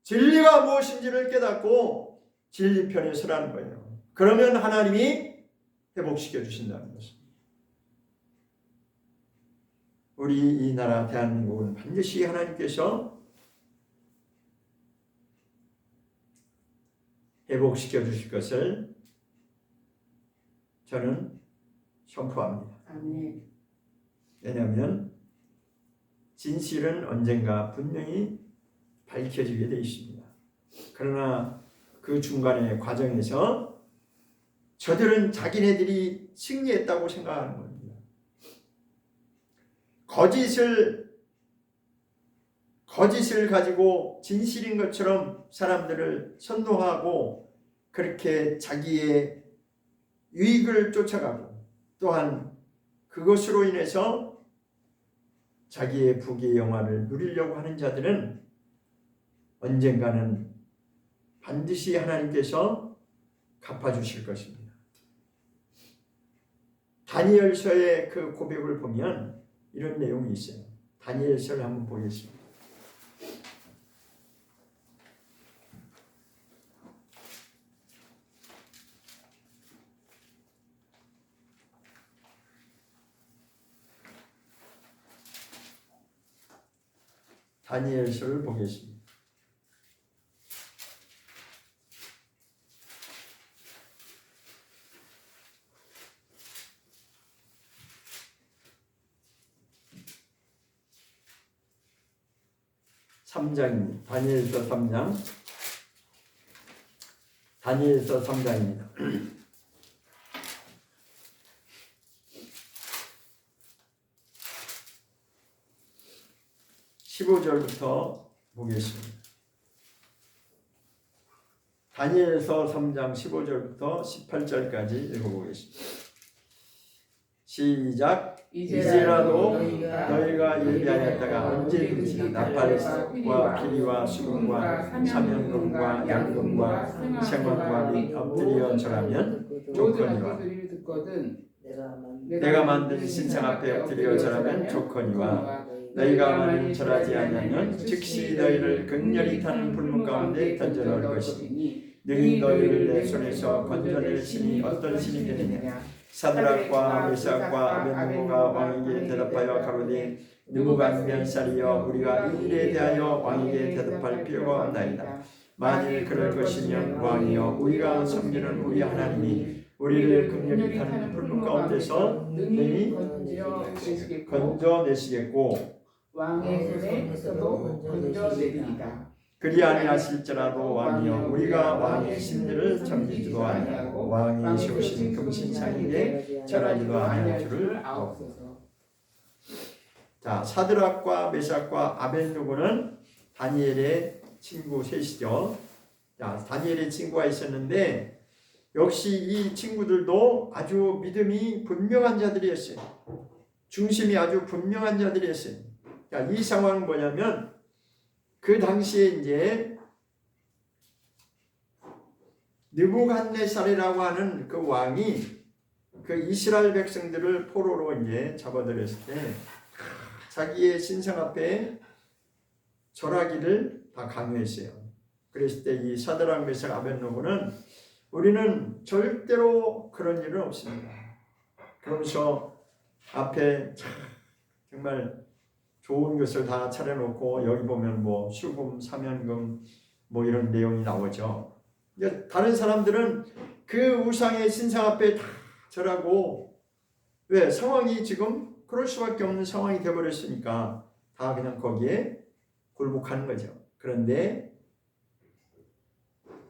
진리가 무엇인지를 깨닫고 진리 편에 서라는 거예요. 그러면 하나님이 회복시켜 주신다는 것입니다. 우리 이 나라 대한민국은 반드시 하나님께서 회복시켜 주실 것을 저는 선포합니다. 아멘. 왜냐하면 진실은 언젠가 분명히 밝혀지게 되어 있습니다. 그러나 그 중간의 과정에서 저들은 자기네들이 승리했다고 생각하는 겁니다. 거짓을 가지고 진실인 것처럼 사람들을 선동하고 그렇게 자기의 유익을 쫓아가고 또한 그것으로 인해서 자기의 부귀의 영화를 누리려고 하는 자들은 언젠가는 반드시 하나님께서 갚아주실 것입니다. 다니엘서의 그 고백을 보면 이런 내용이 있어요. 다니엘서를 한번 보겠습니다. 다니엘서를 보겠습니다. 다니엘서 3장. 다니엘서 3장입니다. 15절부터 보겠습니다. 다니엘서 3장 15절부터 18절까지 읽어보겠습니다. 시작. 이제라도 너희가 예비하였다가 언제든지 나팔과 피리와 수금과 사면금과 양금과 생원과 및 엎드려 절하면 좋거니와 내가 만든 신상 앞에 엎드려 절하면 좋거니와 너희가 만일 절하지 아니하면 즉시 너희를 극렬히 타는 불문 가운데 던져놓을 것이니 능히 너희를 내 손에서 건져낼 신이 어떤 신이 되느냐. 사드락과 메삭과 아벳느고가 왕에게 대답하여 가로되 느부갓네살이여 우리가 이 일에 대하여 왕에게 대답할 필요가 없나이다. 만일 그럴 것이면 왕이여 우리가 섬기는 우리 하나님이 우리를 극렬히 타는 불문 가운데서 능히 건져내시겠고 왕의 손에서도 건져내리리다. 그리 아니하실지라도 왕이여 우리가 왕의 심리를 점지지도 아니하고 왕이 세우신 금신상에게 절하지도 아니할 줄을 아옵소서. 자, 사드락과 메삭과 아벳느고는 다니엘의 친구 셋이죠. 자, 다니엘의 친구가 있었는데 역시 이 친구들도 아주 믿음이 분명한 자들이었어요. 중심이 아주 분명한 자들이었어요. 자, 이 상황은 뭐냐면 그 당시에 이제 느부갓네살이라고 하는 그 왕이 그 이스라엘 백성들을 포로로 이제 잡아들였을 때 자기의 신상 앞에 절하기를 다 강요했어요. 그랬을 때 이 사드락 메삭 아벳느고는 우리는 절대로 그런 일은 없습니다. 그러면서 앞에 정말 좋은 것을 다 차려놓고 여기 보면 뭐 수금, 사면금 뭐 이런 내용이 나오죠. 다른 사람들은 그 우상의 신상 앞에 다 절하고 왜? 상황이 지금 그럴 수밖에 없는 상황이 되어버렸으니까 다 그냥 거기에 굴복하는 거죠. 그런데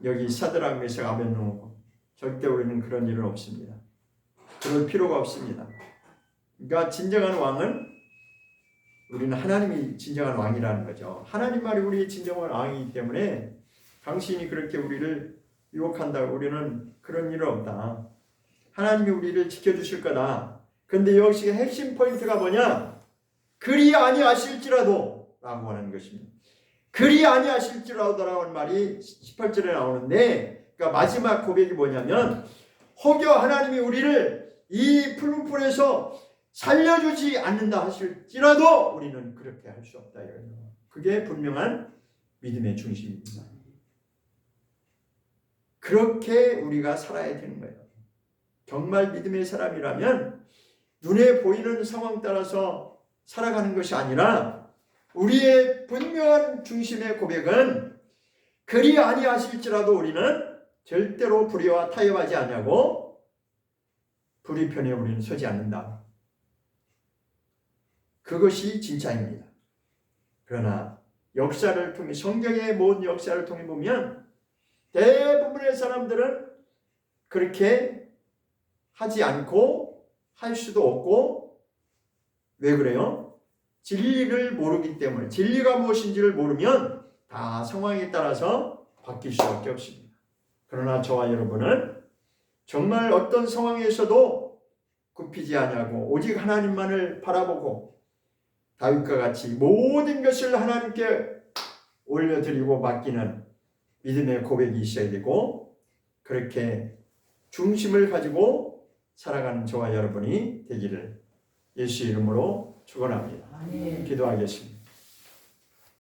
여기 사드락 메삭 아벳느고 절대 우리는 그런 일은 없습니다. 그럴 필요가 없습니다. 그러니까 진정한 왕은 우리는 하나님이 진정한 왕이라는 거죠. 하나님 말이 우리의 진정한 왕이기 때문에 당신이 그렇게 우리를 유혹한다. 우리는 그런 일은 없다. 하나님이 우리를 지켜주실 거다. 근데 여기서 핵심 포인트가 뭐냐? 그리 아니하실지라도 라고 하는 것입니다. 그리 아니하실지라도라고 하는 말이 18절에 나오는데 그러니까 마지막 고백이 뭐냐면 혹여 하나님이 우리를 이 푸른 풀에서 살려주지 않는다 하실지라도 우리는 그렇게 할 수 없다. 그게 분명한 믿음의 중심입니다. 그렇게 우리가 살아야 되는 거예요. 정말 믿음의 사람이라면 눈에 보이는 상황 따라서 살아가는 것이 아니라 우리의 분명한 중심의 고백은 그리 아니하실지라도 우리는 절대로 불의와 타협하지 아니하고 불의 편에 우리는 서지 않는다. 그것이 진짜입니다. 그러나 역사를 통해 성경의 모든 역사를 통해 보면 대부분의 사람들은 그렇게 하지 않고 할 수도 없고 왜 그래요? 진리를 모르기 때문에 진리가 무엇인지를 모르면 다 상황에 따라서 바뀔 수밖에 없습니다. 그러나 저와 여러분은 정말 어떤 상황에서도 굽히지 아니하고 오직 하나님만을 바라보고 다윗과 같이 모든 것을 하나님께 올려드리고 맡기는 믿음의 고백이 있어야 되고 그렇게 중심을 가지고 살아가는 저와 여러분이 되기를 예수 이름으로 축원합니다. 기도하겠습니다.